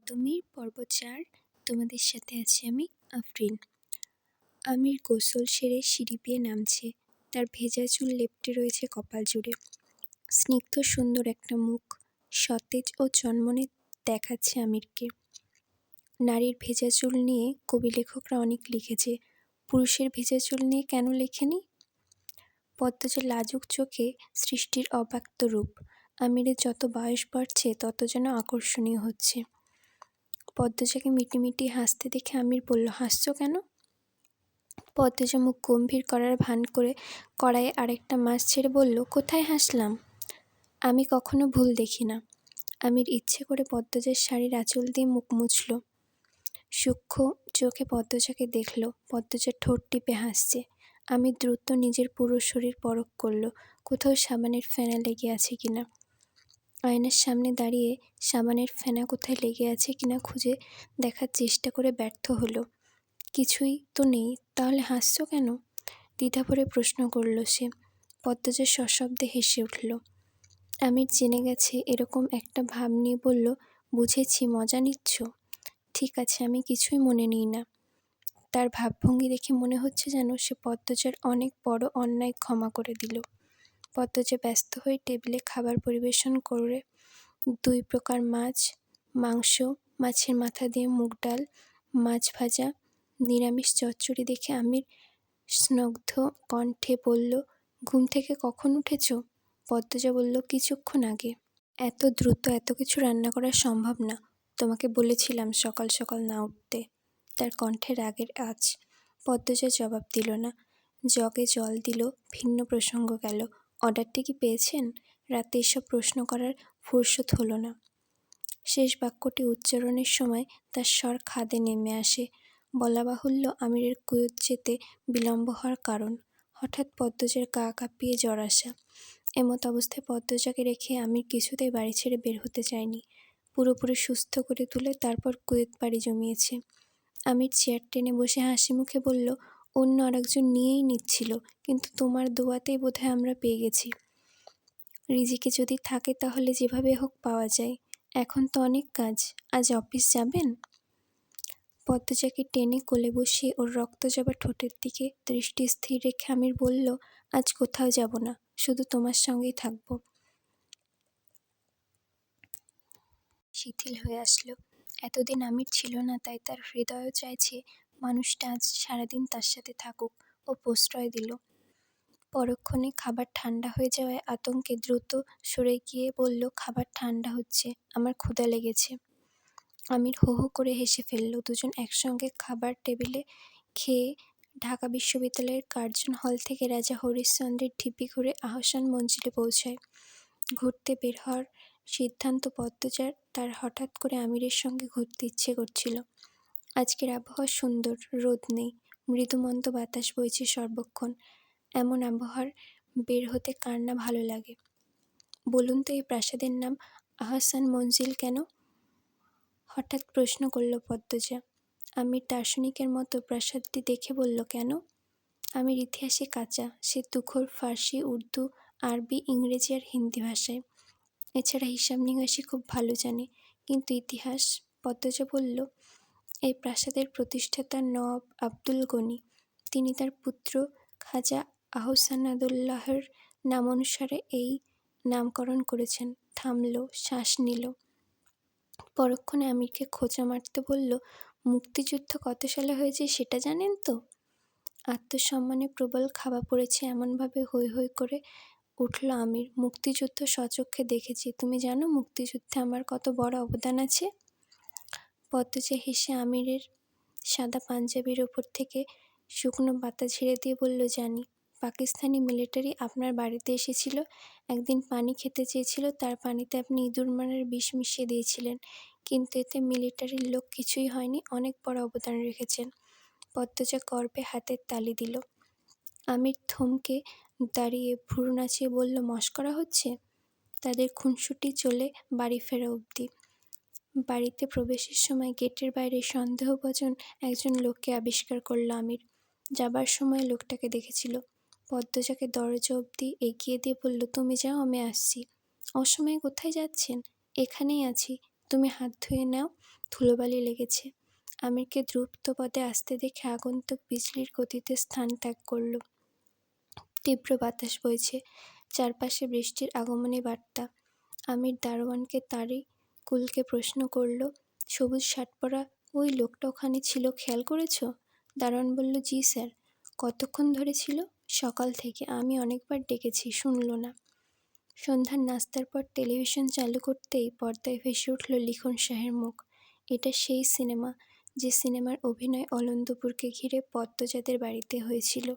তুমির পর্ব ৪। তোমাদের সাথে আছি আমি আফরিন। আমির গোসল সেরে সিঁড়ি বেয়ে নামছে। তার ভেজা চুল লেপ্টে রয়েছে কপাল জুড়ে। স্নিগ্ধ সুন্দর একটা মুখ সতেজ ও চনমনে দেখাচ্ছে আমিরকে। নারীর ভেজা চুল নিয়ে কবি লেখকরা অনেক লিখেছে, পুরুষের ভেজা চুল নিয়ে কেন লেখেনি? পদ্মজা লাজুক চোখে সৃষ্টির অব্যক্ত রূপ। আমিরের যত বয়স বাড়ছে তত যেন আকর্ষণীয় হচ্ছে। পদ্মজাকে মিটিমিটি হাসতে দেখে আমির বলল, হাসছো কেন? পদ্মজা মুখ গম্ভীর করার ভান করে কড়াইয়ে আরেকটা মাছ ছেড়ে বলল, কোথায় হাসলাম? আমি কখনো ভুল দেখি না। আমির ইচ্ছে করে পদ্মজার শাড়ির আঁচল দিয়ে মুখ মুছল। সূক্ষ্ম চোখে পদ্মজাকে দেখল। পদ্মজা ঠোঁট টিপে হাসছে। আমির দ্রুত নিজের পুরো শরীর পরখ করল, কোথাও সাবানের ফেনা লেগে আছে কিনা। আয়নার সামনে দাঁড়িয়ে সাবানের ফেনা কোথায় লেগে আছে কিনা খুঁজে দেখার চেষ্টা করে ব্যর্থ হলো। কিছুই তো নেই, তাহলে হাসছো কেন? দ্বিধা ভরে প্রশ্ন করল সে। পদ্মজা সশব্দে হেসে উঠল। আমির জেনে গেছে এরকম একটা ভাব নিয়ে বলল, বুঝেছি, মজা নিচ্ছ। ঠিক আছে, আমি কিছুই মনে নিই না। তার ভাবভঙ্গি দেখে মনে হচ্ছে যেন সে পদ্মজার অনেক বড় অন্যায় ক্ষমা করে দিল। পদ্মজা ব্যস্ত হয়ে টেবিলে খাবার পরিবেশন করে 2 প্রকার মাছ, মাংস, মাছের মাথা দিয়ে মুগ ডাল, মাছ ভাজা, নিরামিষ চচ্চড়ি দেখে আমির স্নিগ্ধ কণ্ঠে বলল, ঘুম থেকে কখন উঠেছ? পদ্মজা বলল, কিছুক্ষণ আগে। এত দ্রুত এত কিছু রান্না করা সম্ভব না। তোমাকে বলেছিলাম সকাল সকাল না উঠতে। তার কণ্ঠে রাগের আঁচ। পদ্মজা জবাব দিল না। জগে জল দিল। ভিন্ন প্রসঙ্গ গেল। অর্ডারটি কি পেয়েছেন? রাতে এসব প্রশ্ন করার ফুরসত হলো না। শেষ বাক্যটি উচ্চারণের সময় তার স্বর খাদে নেমে আসে। বলা বাহুল্য, আমিরের কুয়েত যেতে বিলম্ব হওয়ার কারণ। হঠাৎ পদ্মজার গা কাঁপিয়ে জ্বর আসা। এমত অবস্থায় পদ্মজাকে রেখে আমির কিছুতেই বাড়ি ছেড়ে বের হতে চায়নি। পুরোপুরি সুস্থ করে তুলে তারপর কুয়েত পাড়ি জমিয়েছে। আমির চেয়ার টেনে বসে হাসি মুখে বলল, অন্য আরেকজন নিয়েই নিচ্ছিল, কিন্তু তোমার দোয়াতেই বোধহয় আমরা পেয়ে গেছি। রিজিকে যদি থাকে তাহলে যেভাবে হোক পাওয়া যায়। এখন তো অনেক কাজ। আজ অফিস যাবেন? পদ্মজাকে টেনে কোলে বসিয়ে ওর রক্তজবা ঠোঁটের দিকে দৃষ্টি স্থির রেখে আমির বলল, আজ কোথাও যাব না, শুধু তোমার সঙ্গেই থাকব। শিথিল হয়ে আসলো। এতদিন আমির ছিল না, তাই তার হৃদয়ও চাইছে মানুষটা আজ সারাদিন তার সাথে থাকুক। ও প্রশ্রয় দিল। পরক্ষণে খাবার ঠান্ডা হয়ে যাওয়ায় আতঙ্কে দ্রুত সরে গিয়ে বলল, খাবার ঠান্ডা হচ্ছে, আমার ক্ষুধা লেগেছে। আমির হো হো করে হেসে ফেলল। দুজন একসঙ্গে খাবার টেবিলে খেয়ে ঢাকা বিশ্ববিদ্যালয়ের কার্জন হল থেকে রাজা হরিশ্চন্দ্রের ঢিপি ঘুরে আহসান মঞ্জিলে পৌঁছায়। ঘুরতে বের হওয়ার সিদ্ধান্ত পদ্মজার। তার হঠাৎ করে আমিরের সঙ্গে ঘুরতে ইচ্ছে করছিল। আজকের আবহাওয়া সুন্দর, রোদ নেই, মৃদুমন্দ বাতাস বইছে সর্বক্ষণ। এমন আবহাওয়ার বের হতে কার না ভালো লাগে? বলুন তো, এই প্রাসাদের নাম আহসান মঞ্জিল কেন? হঠাৎ প্রশ্ন করল পদ্মজা। আমির দার্শনিকের মতো প্রাসাদটি দেখে বলল, কেন? আমির ইতিহাসে কাঁচা। সে তুখোড় ফার্সি, উর্দু, আরবি, ইংরেজি আর হিন্দি ভাষায়। এছাড়া হিসাব নিকাশি খুব ভালো জানে। কিন্তু ইতিহাস? পদ্মজা বলল, এই প্রাসাদের প্রতিষ্ঠাতা নওয়াব আব্দুল গনি। তিনি তার পুত্র খাজা আহসানাদুল্লাহর নামানুসারে এই নামকরণ করেছেন। থামল, শ্বাস নিল। পরক্ষণে আমিরকে খোঁচা মারতে বলল, মুক্তিযুদ্ধ কত সালে হয়েছে সেটা জানেন তো? আত্মসম্মানে প্রবল খাওয়া পড়েছে এমনভাবে হৈ হৈ করে উঠল আমির। মুক্তিযুদ্ধ স্বচক্ষে দেখেছি। তুমি জানো মুক্তিযুদ্ধে আমার কত বড় অবদান আছে? পদ্মজা হেসে আমিরের সাদা পাঞ্জাবির ওপর থেকে শুকনো পাতা ঝেড়ে দিয়ে বলল, জানি। পাকিস্তানি মিলিটারি আপনার বাড়িতে এসেছিল, একদিন পানি খেতে চেয়েছিল, তার পানিতে আপনি ইঁদুর মারার বিষ মিশিয়ে দিয়েছিলেন, কিন্তু এতে মিলিটারির লোক কিছুই হয়নি, অনেক বড় অবদান রেখেছেন। পদ্মজা গর্বে হাতের তালি দিল। আমির থমকে দাঁড়িয়ে ভ্রু নাচিয়ে বলল, মশকরা হচ্ছে? তাদের খুনসুটি চলে বাড়ি ফেরা অবধি। বাড়িতে প্রবেশের সময় গেটের বাইরে সন্দেহভাজন একজন লোককে আবিষ্কার করল আমির। যাবার সময় লোকটাকে দেখেছিল। পদ্মজাকে দরজা অবধি এগিয়ে দিয়ে বলল, তুমি যাও, আমি আসছি। অসময়ে কোথায় যাচ্ছেন? এখানেই আছি, তুমি হাত ধুয়ে নাও। ধুলোবালি লেগেছে। আমিরকে দ্রুতপদে আসতে দেখে আগন্তুক বিজলির গতিতে স্থান ত্যাগ করল। তীব্র বাতাস বইছে, চারপাশে বৃষ্টির আগমনী বার্তা। আমির দারোয়ানকে তারই কুলকে প্রশ্ন করল, সবুজ শার্ট পরা ওই লোকটা ওখানে ছিল, খেয়াল করেছ? দারোয়ান বলল, জি স্যার। কতক্ষণ ধরে ছিল? সকাল থেকে। আমি অনেকবার ডেকেছি, শুনল না। সন্ধ্যার নাস্তার পর টেলিভিশন চালু করতেই পর্দায় ভেসে উঠল লিখন শাহের মুখ। এটা সেই সিনেমা, যে সিনেমার অভিনয় অলন্দপুরকে ঘিরে পদ্মজাদের বাড়িতে হয়েছিল।